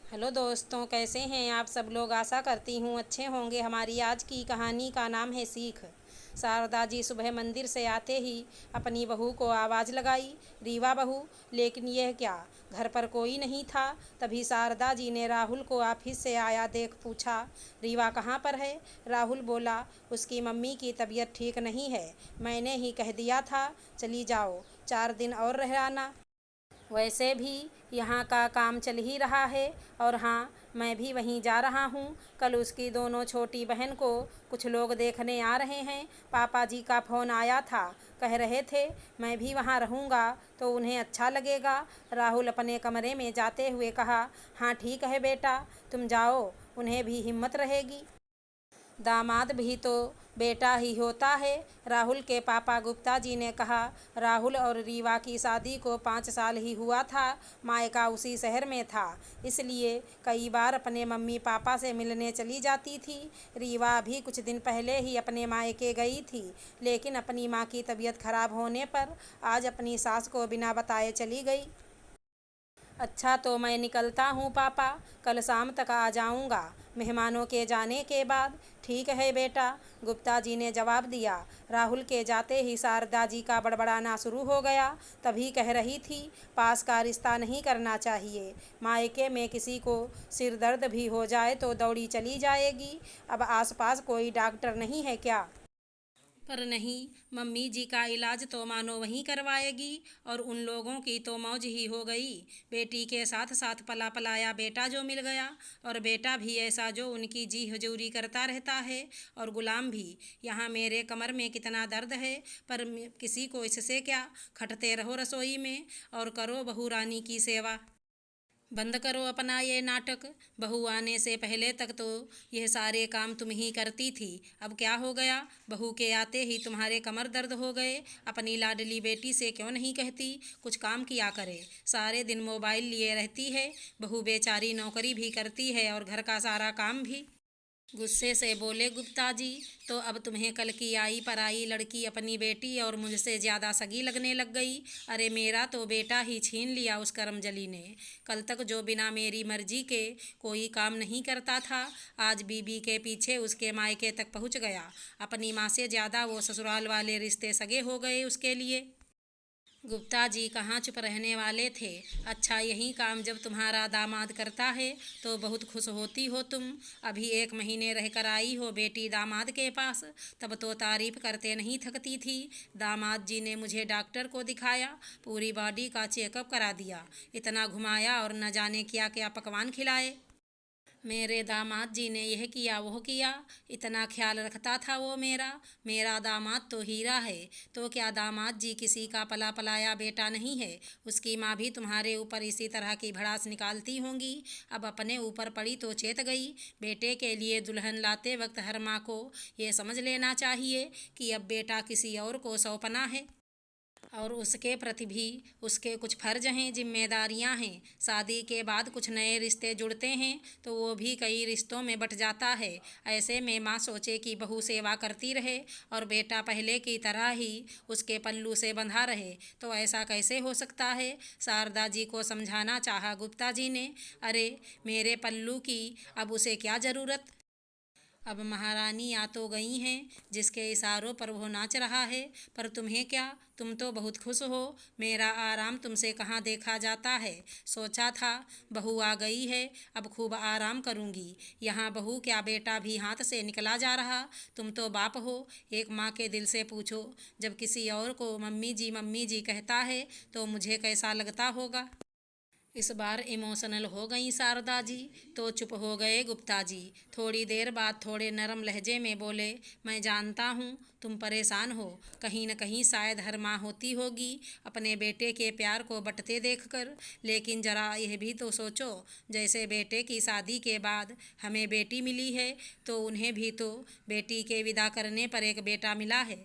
Hello दोस्तों, कैसे हैं आप सब लोग। आशा करती हूँ अच्छे होंगे। हमारी आज की कहानी का नाम है सीख। शारदा जी सुबह मंदिर से आते ही अपनी बहू को आवाज़ लगाई, रीवा बहू। लेकिन यह क्या, घर पर कोई नहीं था। तभी शारदा जी ने राहुल को ऑफिस से आया देख पूछा, रीवा कहाँ पर है। राहुल बोला, उसकी मम्मी की तबीयत ठीक नहीं है, मैंने ही कह दिया था। चली जाओ, 4 दिन और रह आना। वैसे भी यहाँ का काम चल ही रहा है। और हाँ, मैं भी वहीं जा रहा हूँ। कल उसकी दोनों छोटी बहन को कुछ लोग देखने आ रहे हैं। पापा जी का फ़ोन आया था, कह रहे थे मैं भी वहाँ रहूँगा तो उन्हें अच्छा लगेगा। राहुल अपने कमरे में जाते हुए कहा, हाँ ठीक है बेटा, तुम जाओ, उन्हें भी हिम्मत रहेगी। दामाद भी तो बेटा ही होता है, राहुल के पापा गुप्ता जी ने कहा। राहुल और रीवा की शादी को 5 साल ही हुआ था। मायका उसी शहर में था, इसलिए कई बार अपने मम्मी पापा से मिलने चली जाती थी। रीवा भी कुछ दिन पहले ही अपने मायके गई थी, लेकिन अपनी माँ की तबीयत खराब होने पर आज अपनी सास को बिना बताए चली गई। अच्छा तो मैं निकलता हूँ पापा, कल शाम तक आ जाऊँगा मेहमानों के जाने के बाद। ठीक है बेटा, गुप्ता जी ने जवाब दिया। राहुल के जाते ही शारदा जी का बड़बड़ाना शुरू हो गया। तभी कह रही थी, पास का रिश्ता नहीं करना चाहिए। मायके में किसी को सिर दर्द भी हो जाए तो दौड़ी चली जाएगी। अब आसपास कोई डॉक्टर नहीं है क्या। पर नहीं, मम्मी जी का इलाज तो मानो वहीं करवाएगी, और उन लोगों की तो मौज ही हो गई। बेटी के साथ साथ पला पलाया बेटा जो मिल गया, और बेटा भी ऐसा जो उनकी जी हजूरी करता रहता है, और गुलाम भी। यहाँ मेरे कमर में कितना दर्द है, पर किसी को इससे क्या। खटते रहो रसोई में और करो बहू रानी की सेवा। बंद करो अपना ये नाटक। बहू आने से पहले तक तो यह सारे काम तुम ही करती थी, अब क्या हो गया। बहू के आते ही तुम्हारे कमर दर्द हो गए। अपनी लाडली बेटी से क्यों नहीं कहती कुछ काम किया करे। सारे दिन मोबाइल लिए रहती है। बहू बेचारी नौकरी भी करती है और घर का सारा काम भी। गुस्से से बोले गुप्ता जी, तो अब तुम्हें कल की आई पराई लड़की अपनी बेटी और मुझसे ज़्यादा सगी लगने लग गई। अरे मेरा तो बेटा ही छीन लिया उस करमजली ने। कल तक जो बिना मेरी मर्जी के कोई काम नहीं करता था, आज बीबी के पीछे उसके मायके तक पहुंच गया। अपनी माँ से ज़्यादा वो ससुराल वाले रिश्ते सगे हो गए उसके लिए। गुप्ता जी कहाँ चुप रहने वाले थे। अच्छा, यही काम जब तुम्हारा दामाद करता है तो बहुत खुश होती हो तुम। अभी 1 महीने रहकर आई हो बेटी दामाद के पास, तब तो तारीफ करते नहीं थकती थी। दामाद जी ने मुझे डॉक्टर को दिखाया, पूरी बॉडी का चेकअप करा दिया, इतना घुमाया और न जाने क्या क्या पकवान खिलाए। मेरे दामाद जी ने यह किया वह किया, इतना ख्याल रखता था वो मेरा। मेरा दामाद तो हीरा है। तो क्या दामाद जी किसी का पला पलाया बेटा नहीं है। उसकी माँ भी तुम्हारे ऊपर इसी तरह की भड़ास निकालती होंगी। अब अपने ऊपर पड़ी तो चेत गई। बेटे के लिए दुल्हन लाते वक्त हर माँ को ये समझ लेना चाहिए कि अब बेटा किसी और को सौंपना है, और उसके प्रति भी उसके कुछ फ़र्ज हैं, जिम्मेदारियां हैं। शादी के बाद कुछ नए रिश्ते जुड़ते हैं तो वो भी कई रिश्तों में बट जाता है। ऐसे में माँ सोचे कि बहू सेवा करती रहे और बेटा पहले की तरह ही उसके पल्लू से बंधा रहे, तो ऐसा कैसे हो सकता है। शारदा जी को समझाना चाहा गुप्ता जी ने। अरे मेरे पल्लू की अब उसे क्या ज़रूरत। अब महारानी आ तो गई हैं, जिसके इशारों पर वो नाच रहा है। पर तुम्हें क्या, तुम तो बहुत खुश हो। मेरा आराम तुमसे कहाँ देखा जाता है। सोचा था बहू आ गई है, अब खूब आराम करूँगी। यहाँ बहू क्या बेटा भी हाथ से निकला जा रहा। तुम तो बाप हो, एक माँ के दिल से पूछो, जब किसी और को मम्मी जी कहता है तो मुझे कैसा लगता होगा। इस बार इमोशनल हो गई शारदा जी, तो चुप हो गए गुप्ता जी। थोड़ी देर बाद थोड़े नरम लहजे में बोले, मैं जानता हूँ तुम परेशान हो। कहीं न कहीं शायद हर माँ होती होगी अपने बेटे के प्यार को बंटते देखकर। लेकिन ज़रा यह भी तो सोचो, जैसे बेटे की शादी के बाद हमें बेटी मिली है, तो उन्हें भी तो बेटी के विदा करने पर एक बेटा मिला है।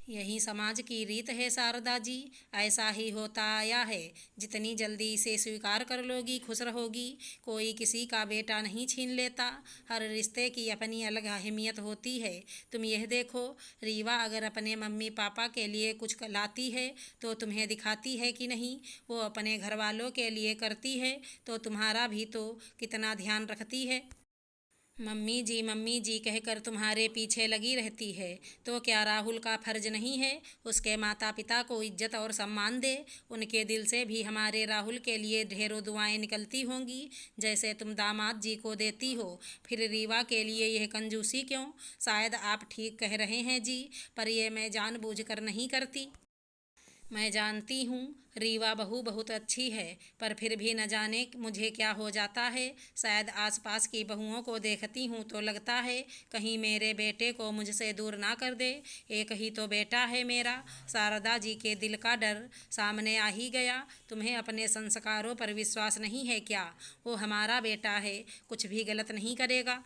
यही समाज की रीत है शारदा जी, ऐसा ही होता आया है। जितनी जल्दी इसे स्वीकार कर लोगी खुश रहोगी। कोई किसी का बेटा नहीं छीन लेता। हर रिश्ते की अपनी अलग अहमियत होती है। तुम यह देखो, रीवा अगर अपने मम्मी पापा के लिए कुछ लाती है तो तुम्हें दिखाती है कि नहीं। वो अपने घर वालों के लिए करती है तो तुम्हारा भी तो कितना ध्यान रखती है। मम्मी जी कहकर तुम्हारे पीछे लगी रहती है, तो क्या राहुल का फर्ज नहीं है उसके माता पिता को इज्जत और सम्मान दे। उनके दिल से भी हमारे राहुल के लिए ढेरों दुआएं निकलती होंगी, जैसे तुम दामाद जी को देती हो। फिर रीवा के लिए यह कंजूसी क्यों? शायद आप ठीक कह रहे हैं जी, पर यह मैं जानबूझकर नहीं करती। मैं जानती हूँ रीवा बहू बहुत अच्छी है, पर फिर भी न जाने मुझे क्या हो जाता है। शायद आसपास की बहुओं को देखती हूँ तो लगता है कहीं मेरे बेटे को मुझसे दूर ना कर दे। एक ही तो बेटा है मेरा। शारदा जी के दिल का डर सामने आ ही गया। तुम्हें अपने संस्कारों पर विश्वास नहीं है क्या? वो हमारा बेटा है, कुछ भी गलत नहीं करेगा।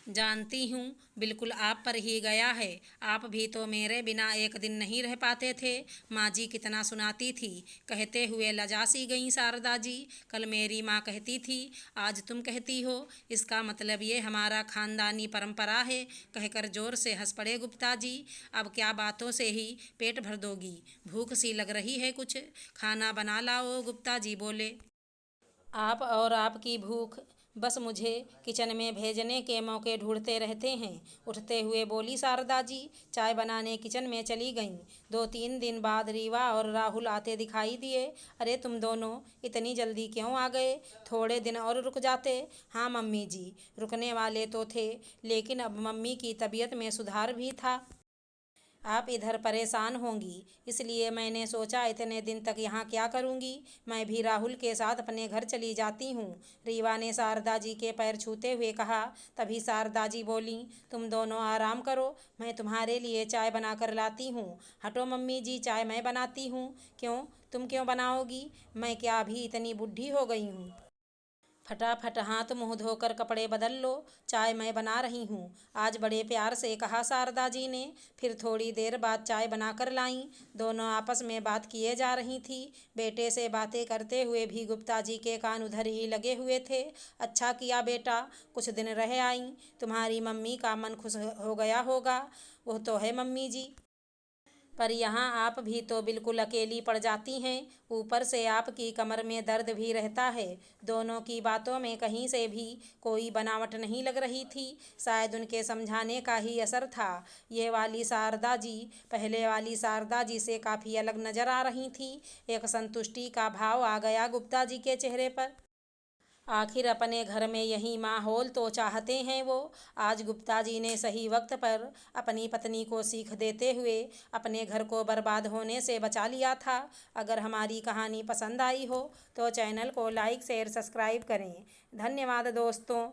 जानती हूँ, बिल्कुल आप पर ही गया है। आप भी तो मेरे बिना एक दिन नहीं रह पाते थे। माँ जी कितना सुनाती थी। कहते हुए लजा सी गईं शारदा जी। कल मेरी माँ कहती थी, आज तुम कहती हो। इसका मतलब ये हमारा खानदानी परंपरा है। कहकर जोर से हंस पड़े गुप्ता जी। अब क्या बातों से ही पेट भर दोगी? भूख सी लग रही है कुछ, खाना बना लाओ, गुप्ता जी बोले। आप और आपकी भूख बस मुझे किचन में भेजने के मौके ढूंढते रहते हैं। उठते हुए बोली शारदा जी। चाय बनाने किचन में चली गईं। 2-3 दिन बाद रीवा और राहुल आते दिखाई दिए। अरे तुम दोनों इतनी जल्दी क्यों आ गए? थोड़े दिन और रुक जाते। हाँ मम्मी जी, रुकने वाले तो थे, लेकिन अब मम्मी की तबीयत में सुधार भी था। आप इधर परेशान होंगी, इसलिए मैंने सोचा इतने दिन तक यहाँ क्या करूँगी। मैं भी राहुल के साथ अपने घर चली जाती हूँ, रीवा ने शारदा जी के पैर छूते हुए कहा। तभी शारदा जी बोलीं, तुम दोनों आराम करो, मैं तुम्हारे लिए चाय बना कर लाती हूँ। हटो मम्मी जी, चाय मैं बनाती हूँ। क्यों, तुम क्यों बनाओगी? मैं क्या अभी इतनी बुढ़ी हो गई हूँ? फटाफट हाथ मुंह धोकर कपड़े बदल लो, चाय मैं बना रही हूँ, आज बड़े प्यार से कहा शारदा जी ने। फिर थोड़ी देर बाद चाय बनाकर लाईं। दोनों आपस में बात किए जा रही थी। बेटे से बातें करते हुए भी गुप्ता जी के कान उधर ही लगे हुए थे। अच्छा किया बेटा, कुछ दिन रह आईं, तुम्हारी मम्मी का मन खुश हो गया होगा। वो तो है मम्मी जी, पर यहाँ आप भी तो बिल्कुल अकेली पड़ जाती हैं। ऊपर से आपकी कमर में दर्द भी रहता है। दोनों की बातों में कहीं से भी कोई बनावट नहीं लग रही थी। शायद उनके समझाने का ही असर था। ये वाली शारदा जी पहले वाली शारदा जी से काफ़ी अलग नज़र आ रही थी। एक संतुष्टि का भाव आ गया गुप्ता जी के चेहरे पर। आखिर अपने घर में यही माहौल तो चाहते हैं वो। आज गुप्ता जी ने सही वक्त पर अपनी पत्नी को सीख देते हुए अपने घर को बर्बाद होने से बचा लिया था। अगर हमारी कहानी पसंद आई हो तो चैनल को लाइक शेयर सब्सक्राइब करें। धन्यवाद दोस्तों।